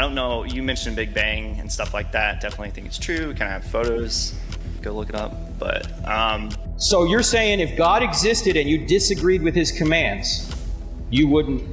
don't know. You mentioned Big Bang and stuff like that. Definitely think it's true. We kind of have photos. Go look it up. But so you're saying if God existed and you disagreed with his commands, you wouldn't?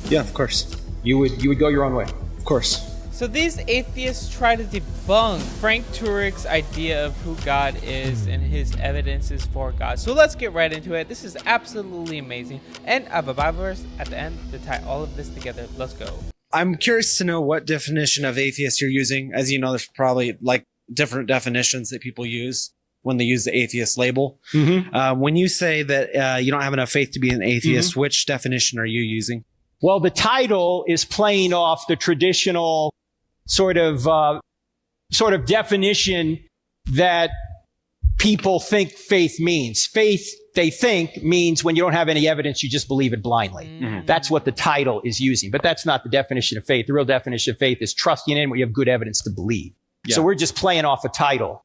Yeah, of course. You would go your own way. Of course. So these atheists try to debunk Frank Turek's idea of who God is and his evidences for God. So let's get right into it. This is absolutely amazing. And I have a Bible verse at the end to tie all of this together. Let's go. I'm curious to know what definition of atheist you're using. As you know, there's probably like different definitions that people use when they use the atheist label. Mm-hmm. When you say that you don't have enough faith to be an atheist, which definition are you using? Well, the title is playing off the traditional sort of definition that people think faith means. Faith, they think, means when you don't have any evidence, you just believe it blindly. Mm-hmm. That's what the title is using. But that's not the definition of faith. The real definition of faith is trusting in what you have good evidence to believe. Yeah. So we're just playing off a title.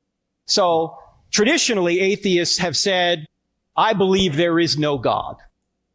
So traditionally, atheists have said, I believe there is no God.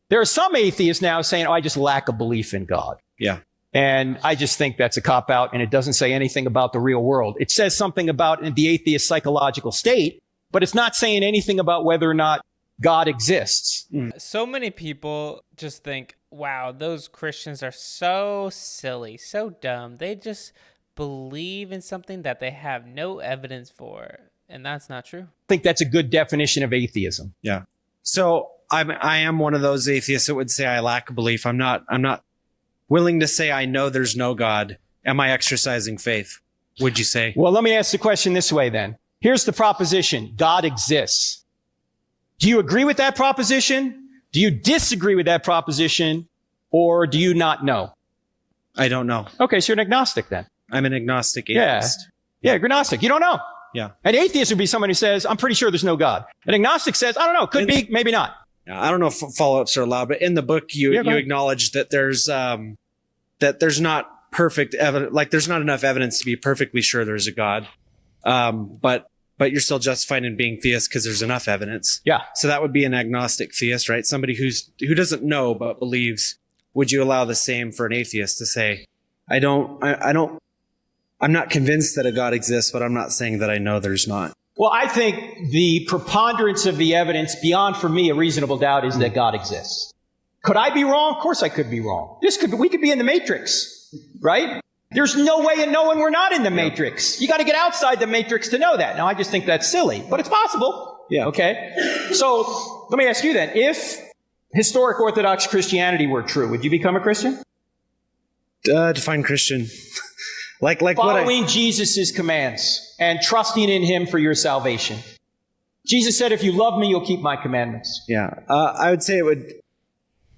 There are some atheists now saying, oh, I just lack a belief in God. Yeah. And I just think that's a cop-out, and it doesn't say anything about the real world. It says something about the atheist psychological state, but it's not saying anything about whether or not God exists. So many people just think, wow, those Christians are so silly, so dumb. They just believe in something that they have no evidence for. And that's not true. I think that's a good definition of atheism. Yeah. So I am one of those atheists that would say I lack belief. I'm not willing to say I know there's no God. Am I exercising faith? Would you say? Well, let me ask the question this way then. Here's the proposition. God exists. Do you agree with that proposition? Do you disagree with that proposition? Or do you not know? I don't know. Okay, so you're an agnostic then. I'm an agnostic atheist. Yeah, you're agnostic. You don't know. Yeah. An atheist would be someone who says, I'm pretty sure there's no God. An agnostic says, I don't know, could be, maybe not. I don't know if follow-ups are allowed, but in the book, you acknowledge that there's not perfect evidence, like there's not enough evidence to be perfectly sure there's a God. But you're still justified in being theist because there's enough evidence. Yeah. So that would be an agnostic theist, right? Somebody who doesn't know but believes. Would you allow the same for an atheist to say, I'm not convinced that a God exists, but I'm not saying that I know there's not. Well, I think the preponderance of the evidence beyond, for me, a reasonable doubt is that God exists. Could I be wrong? Of course I could be wrong. We could be in the Matrix, right? There's no way of knowing we're not in the Matrix. You got to get outside the Matrix to know that. Now, I just think that's silly, but it's possible. Yeah. Okay. So let me ask you then, if historic Orthodox Christianity were true, would you become a Christian? Define Christian. like Following Jesus' commands and trusting in him for your salvation. Jesus said, if you love me, you'll keep my commandments. Yeah. I would say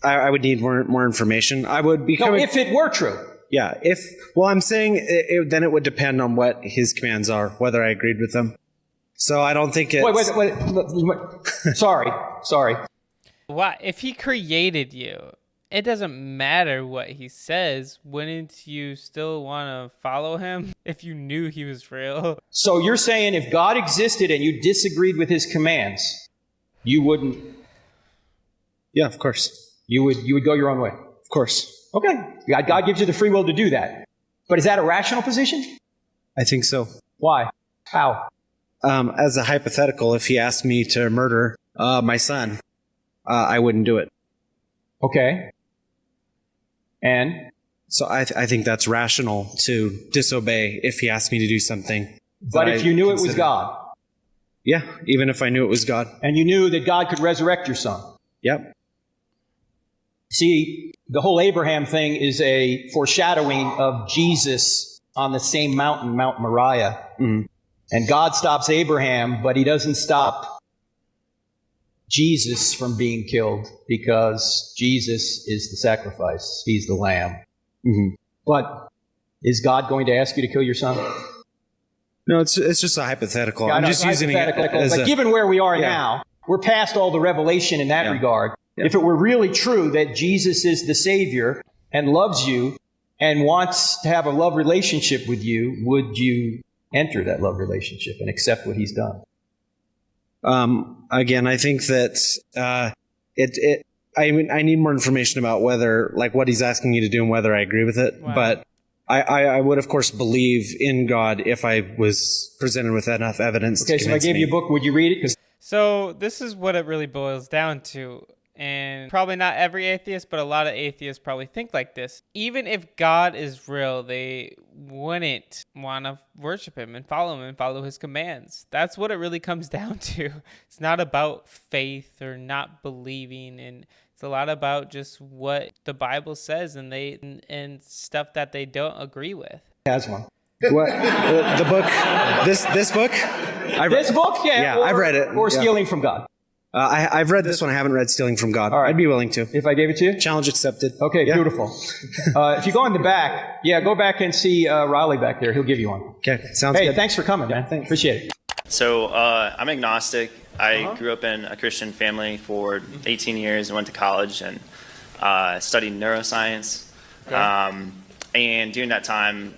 I would need more information. I would become... No, if it were true. Yeah. I'm saying then it would depend on what his commands are, whether I agreed with them. So I don't think it's... Wait. Sorry. Why? If he created you, it doesn't matter what he says. Wouldn't you still want to follow him if you knew he was real? So you're saying if God existed and you disagreed with his commands, you wouldn't... Yeah, of course. You would go your own way? Of course. Okay. God gives you the free will to do that. But is that a rational position? I think so. Why? How? As a hypothetical, if he asked me to murder my son, I wouldn't do it. Okay. And? So I think that's rational to disobey if he asked me to do something. But if you knew it was God? Yeah, even if I knew it was God. And you knew that God could resurrect your son? Yep. See, the whole Abraham thing is a foreshadowing of Jesus on the same mountain, Mount Moriah. Mm-hmm. And God stops Abraham, but he doesn't stop Jesus from being killed because Jesus is the sacrifice. He's the lamb. Mm-hmm. But is God going to ask you to kill your son? No, it's just a hypothetical. I'm just using it as but given where we are now, we're past all the revelation in that regard. Yeah. If it were really true that Jesus is the Savior and loves you and wants to have a love relationship with you, would you enter that love relationship and accept what he's done? Again, I think that I need more information about whether, like, what he's asking you to do and whether I agree with it. Wow. But I would, of course, believe in God if I was presented with enough evidence. Okay, so if I gave you a book, would you read it? 'Cause So this is what it really boils down to. And probably not every atheist, but a lot of atheists probably think like this. Even if God is real, they wouldn't want to worship him and follow his commands. That's what it really comes down to. It's not about faith or not believing, and it's a lot about just what the Bible says and stuff that they don't agree with. has one. What the book? This book? This book, Yeah, I've read it. Or Yeah. Stealing from God. I've read this one. I haven't read Stealing from God. All right. I'd be willing to. If I gave it to you? Challenge accepted. Okay, Yeah. beautiful. If you go in the back, go back and see Riley back there. He'll give you one. Okay, sounds Hey, good. thanks for coming, man. thanks. Appreciate it. So I'm agnostic. I grew up in a Christian family for 18 years and went to college and studied neuroscience. And during that time,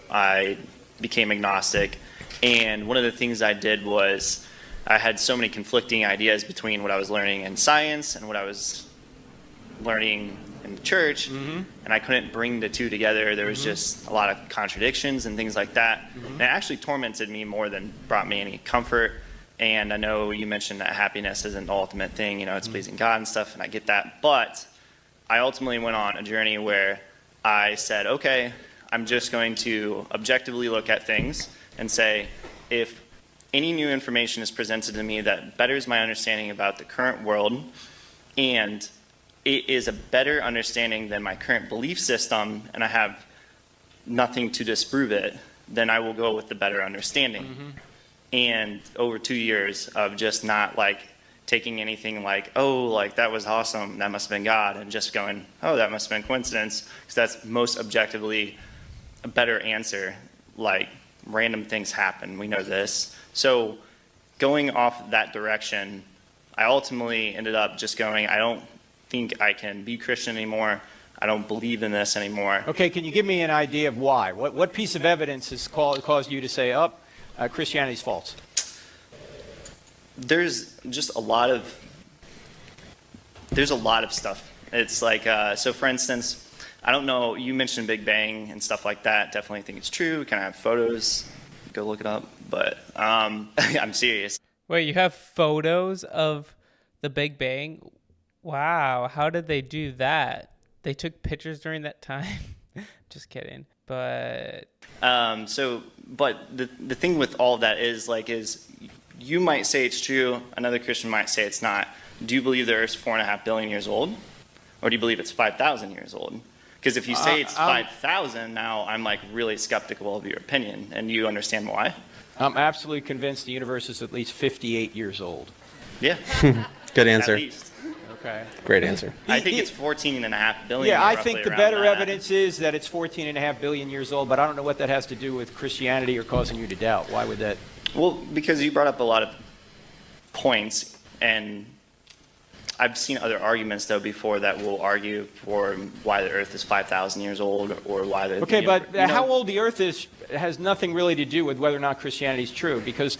I became agnostic. And one of the things I did was I had so many conflicting ideas between what I was learning in science and what I was learning in the church, and I couldn't bring the two together. There was just a lot of contradictions and things like that. And it actually tormented me more than brought me any comfort. And I know you mentioned that happiness isn't the ultimate thing, it's pleasing God and stuff, and I get that. But I ultimately went on a journey where I said, okay, I'm just going to objectively look at things and say, if any new information is presented to me that betters my understanding about the current world, and it is a better understanding than my current belief system, and I have nothing to disprove it, then I will go with the better understanding. And over 2 years of just not taking anything that was awesome, that must have been God, and just going, oh, that must have been coincidence, because that's most objectively a better answer. Random things happen, we know this. So going off that direction, I ultimately ended up just going, I don't think I can be Christian anymore. I don't believe in this anymore. Okay, can you give me an idea of why? What piece of evidence has caused you to say, Christianity's false? There's just a lot of stuff. It's so for instance, I don't know, you mentioned Big Bang and stuff like that. Definitely think it's true. We kind of have photos. Go look it up. But I'm serious. Wait, you have photos of the Big Bang? Wow, how did they do that? They took pictures during that time? Just kidding. But but the thing with all of that is you might say it's true, another Christian might say it's not. Do you believe the Earth's 4.5 billion years old? Or do you believe it's 5,000 years old? Because if you say it's 5,000, now I'm really skeptical of your opinion, and you understand why? I'm absolutely convinced the universe is at least 58 years old. Yeah. Good answer. At least. Okay. Great answer. I think it's 14.5 billion. Yeah, I roughly think the around better that. evidence is that it's 14.5 billion years old, but I don't know what that has to do with Christianity or causing you to doubt. Why would that? Well, because you brought up a lot of points, and I've seen other arguments, though, before that will argue for why the Earth is 5,000 years old, or why the... Okay, but how old the Earth is has nothing really to do with whether or not Christianity is true, because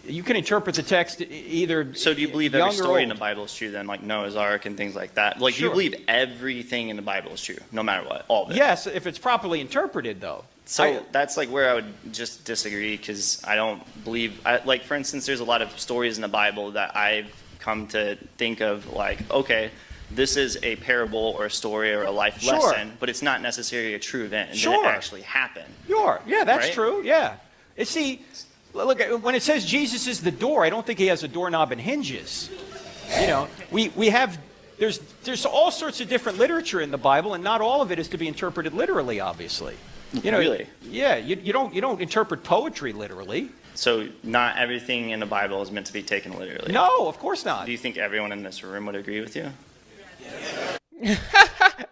you can interpret the text either. So do you believe young every or story in old. the Bible is true, then, like Noah's Ark and things like that? Do you Sure. believe everything in the Bible is true, no matter what, all of it? Yes, if it's properly interpreted, though. So that's where I would just disagree, because I don't believe, for instance, there's a lot of stories in the Bible that I've come to think of okay, this is a parable or a story or a life Sure. lesson, but it's not necessarily a true event. And Sure. Did it actually happen? Sure. Yeah, that's Right? true. Yeah. See, look, when it says Jesus is the door, I don't think he has a doorknob and hinges. We have there's all sorts of different literature in the Bible, and not all of it is to be interpreted literally, obviously. Really? Yeah, you don't interpret poetry literally. So not everything in the Bible is meant to be taken literally? No, of course not. Do you think everyone in this room would agree with you?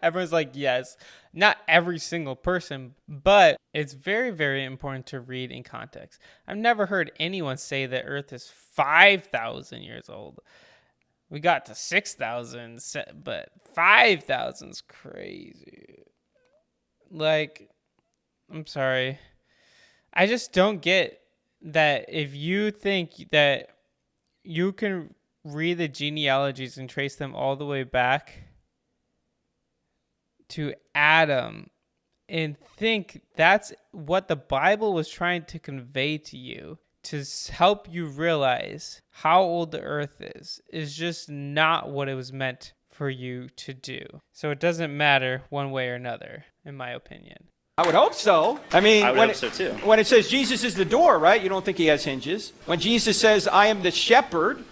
everyone's like, yes. Not every single person, but it's very, very important to read in context. I've never heard anyone say that Earth is 5,000 years old. We got to 6,000, but 5,000 is crazy. I'm sorry. I just don't get that if you think that you can read the genealogies and trace them all the way back to Adam and think that's what the Bible was trying to convey to you, to help you realize how old the earth is just not what it was meant for you to do. So it doesn't matter one way or another, in my opinion. I would hope so. I mean, I would hope so too. When it says Jesus is the door, right? You don't think he has hinges. When Jesus says, I am the shepherd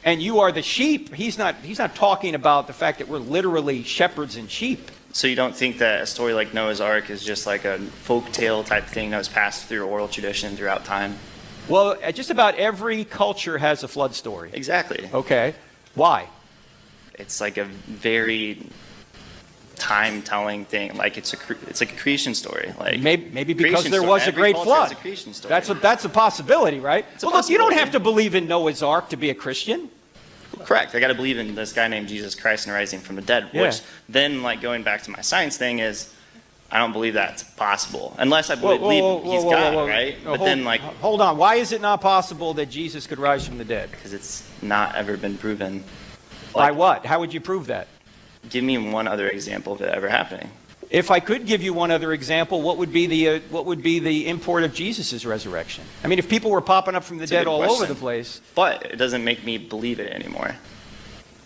and you are the sheep, he's not talking about the fact that we're literally shepherds and sheep. So you don't think that a story like Noah's Ark is just like a folk tale type thing that was passed through oral tradition throughout time? Well, just about every culture has a flood story. Exactly. Okay. Why? It's like a very time-telling thing. Like it's like a creation story. Like maybe because there was a great flood. A creation story. That's a possibility, right? Well, look, you don't have to believe in Noah's Ark to be a Christian. Correct. I got to believe in this guy named Jesus Christ and rising from the dead. Yeah. Which then, like going back to my science thing, is I don't believe that's possible unless I believe he's God, right? But then, like, hold on. Why is it not possible that Jesus could rise from the dead? Because it's not ever been proven. By what? How would you prove that? Give me one other example of it ever happening. If I could give you one other example, what would be the import of Jesus' resurrection? I mean, if people were popping up from the dead all over the place. But it doesn't make me believe it anymore.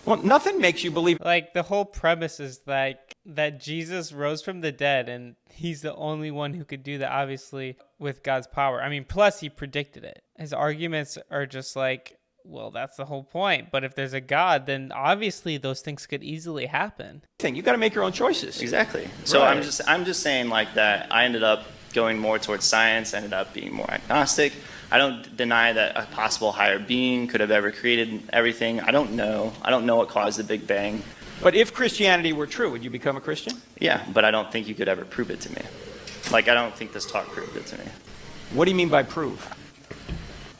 Well, nothing makes you believe. Like, the whole premise is like that Jesus rose from the dead, and he's the only one who could do that, obviously, with God's power. I mean, plus he predicted it. His arguments are just like, well, that's the whole point. But if there's a God, then obviously those things could easily happen. You got to make your own choices. Exactly. So right. I'm just saying like that. I ended up going more towards science. Ended up being more agnostic. I don't deny that a possible higher being could have ever created everything. I don't know. I don't know what caused the Big Bang. But if Christianity were true, would you become a Christian? Yeah, but I don't think you could ever prove it to me. Like, I don't think this talk proved it to me. What do you mean by prove?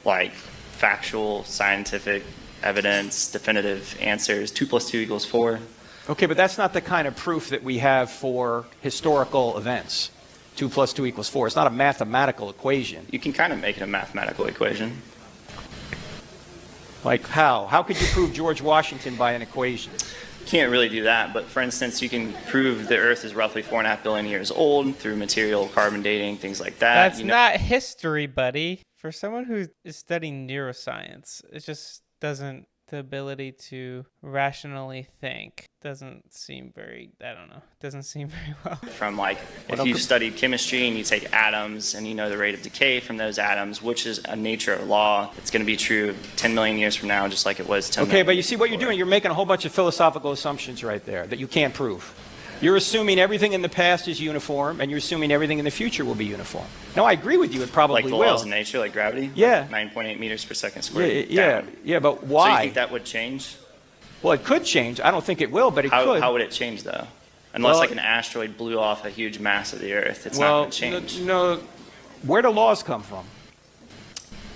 Like, factual, scientific evidence, definitive answers. 2 + 2 = 4. Okay, but that's not the kind of proof that we have for historical events. 2 + 2 = 4. It's not a mathematical equation. You can kind of make it a mathematical equation. Like how? How could you prove George Washington by an equation? Can't really do that, but for instance, you can prove the Earth is roughly 4.5 billion years old through material carbon dating, things like that. That's not history, buddy. For someone who is studying neuroscience, it just doesn't, the ability to rationally think doesn't seem very, I don't know, doesn't seem very well. From like, if you studied chemistry and you take atoms and you know the rate of decay from those atoms, which is a nature of law, it's going to be true 10 million years from now, just like it was 10 million. Okay, but you see what you're doing? You're making a whole bunch of philosophical assumptions right there that you can't prove. You're assuming everything in the past is uniform, and you're assuming everything in the future will be uniform. No, I agree with you. It probably will. Like the laws of nature, like gravity? Yeah. 9.8 meters per second squared. Yeah, but why? So you think that would change? Well, it could change. I don't think it will, but it could. How would it change, though? Unless like an asteroid blew off a huge mass of the Earth, it's not going to change. No, where do laws come from?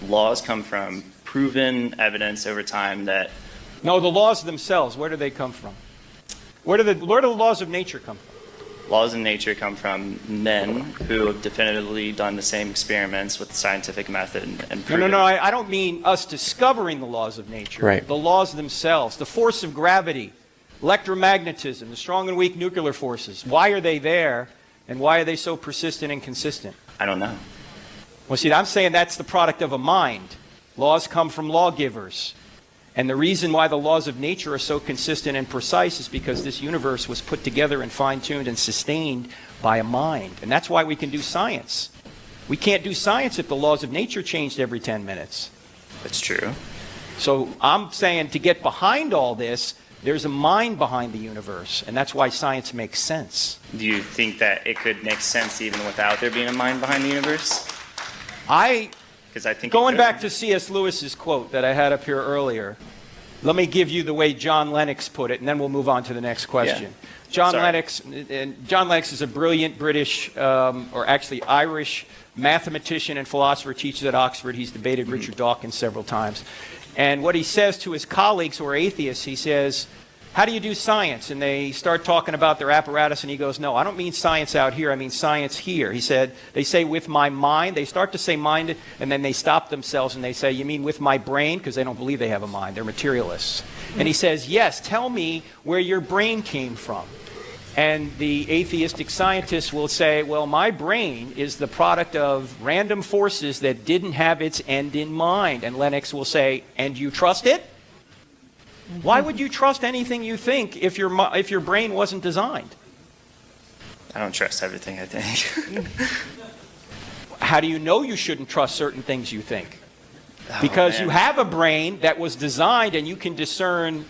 Laws come from proven evidence over time that... No, the laws themselves, where do they come from? Where do the laws of nature come from? Laws of nature come from men who have definitively done the same experiments with the scientific method and proven. No, I don't mean us discovering the laws of nature. Right. The laws themselves, the force of gravity, electromagnetism, the strong and weak nuclear forces. Why are they there, and why are they so persistent and consistent? I don't know. Well, see, I'm saying that's the product of a mind. Laws come from lawgivers. And the reason why the laws of nature are so consistent and precise is because this universe was put together and fine-tuned and sustained by a mind. And that's why we can do science. We can't do science if the laws of nature changed every 10 minutes. That's true. So I'm saying to get behind all this, there's a mind behind the universe. And that's why science makes sense. Do you think that it could make sense even without there being a mind behind the universe? Because I think going back to C.S. Lewis's quote that I had up here earlier, let me give you the way John Lennox put it, and then we'll move on to the next question. Yeah. John Lennox is a brilliant British, or actually Irish, mathematician and philosopher, teaches at Oxford. He's debated Richard Dawkins several times. And what he says to his colleagues who are atheists, he says, how do you do science? And they start talking about their apparatus, and he goes, no, I don't mean science out here, I mean science here. He said, they say with my mind, they start to say mind, and then they stop themselves and they say, you mean with my brain? Because they don't believe they have a mind, they're materialists. And he says, yes, tell me where your brain came from. And the atheistic scientists will say, well, my brain is the product of random forces that didn't have its end in mind. And Lennox will say, and you trust it? Why would you trust anything you think if your brain wasn't designed? I don't trust everything I think. How do you know you shouldn't trust certain things you think? Oh, Because man. you have a brain that was designed and you can discern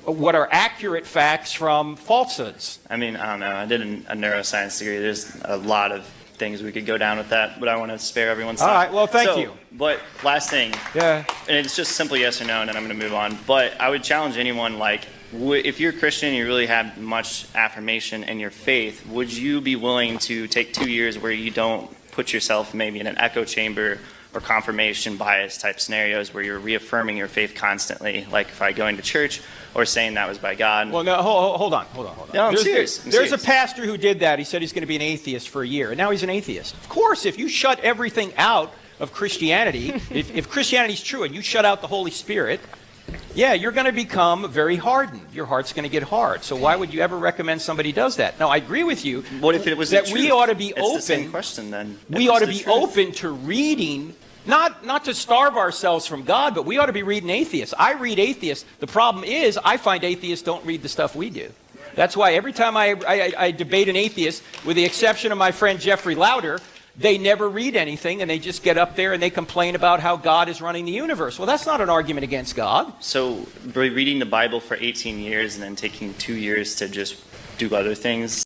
what are accurate facts from falsehoods. I mean, I don't know. I did a neuroscience degree. There's a lot of things we could go down with that, but I want to spare everyone's time. All right, well, thank you. But last thing, Yeah. and it's just simply yes or no, and then I'm going to move on. But I would challenge anyone, like, if you're a Christian and you really have much affirmation in your faith, would you be willing to take 2 years where you don't put yourself maybe in an echo chamber or confirmation bias type scenarios where you're reaffirming your faith constantly, like if I going to church or saying that was by God? Well, no, hold on. No, I'm serious. There's a pastor who did that. He said he's going to be an atheist for a year, and now he's an atheist. Of course, if you shut everything out of Christianity, if Christianity's true and you shut out the Holy Spirit, yeah, you're going to become very hardened. Your heart's going to get hard. So why would you ever recommend somebody does that? Now, I agree with you. What if it was that the we truth? ought to be It's open. the same question then. We If ought it's to the be truth. open to reading, not to starve ourselves from God, but we ought to be reading atheists. I read atheists. The problem is I find atheists don't read the stuff we do. That's why every time I debate an atheist, with the exception of my friend Jeffrey Lauder, they never read anything and they just get up there and they complain about how God is running the universe. Well, that's not an argument against God. So reading the Bible for 18 years and then taking 2 years to just do other things,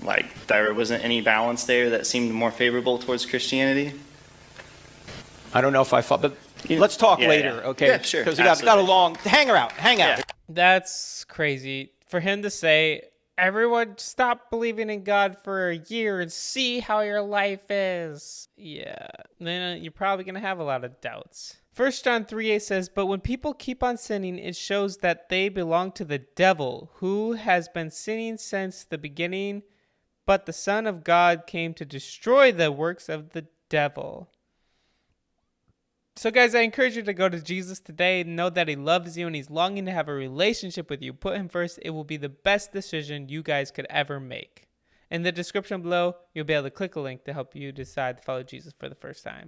like there wasn't any balance there that seemed more favorable towards Christianity? I don't know if I thought, but let's talk Yeah, later, yeah. okay? Yeah, sure, Because we got a absolutely. long, hang out. Yeah. That's crazy. For him to say, everyone stop believing in God for a year and see how your life is. Yeah, then you're probably going to have a lot of doubts. 1 John 3:8 says, but when people keep on sinning, it shows that they belong to the devil, who has been sinning since the beginning. But the Son of God came to destroy the works of the devil. So guys, I encourage you to go to Jesus today. Know that he loves you and he's longing to have a relationship with you. Put him first. It will be the best decision you guys could ever make. In the description below, you'll be able to click a link to help you decide to follow Jesus for the first time.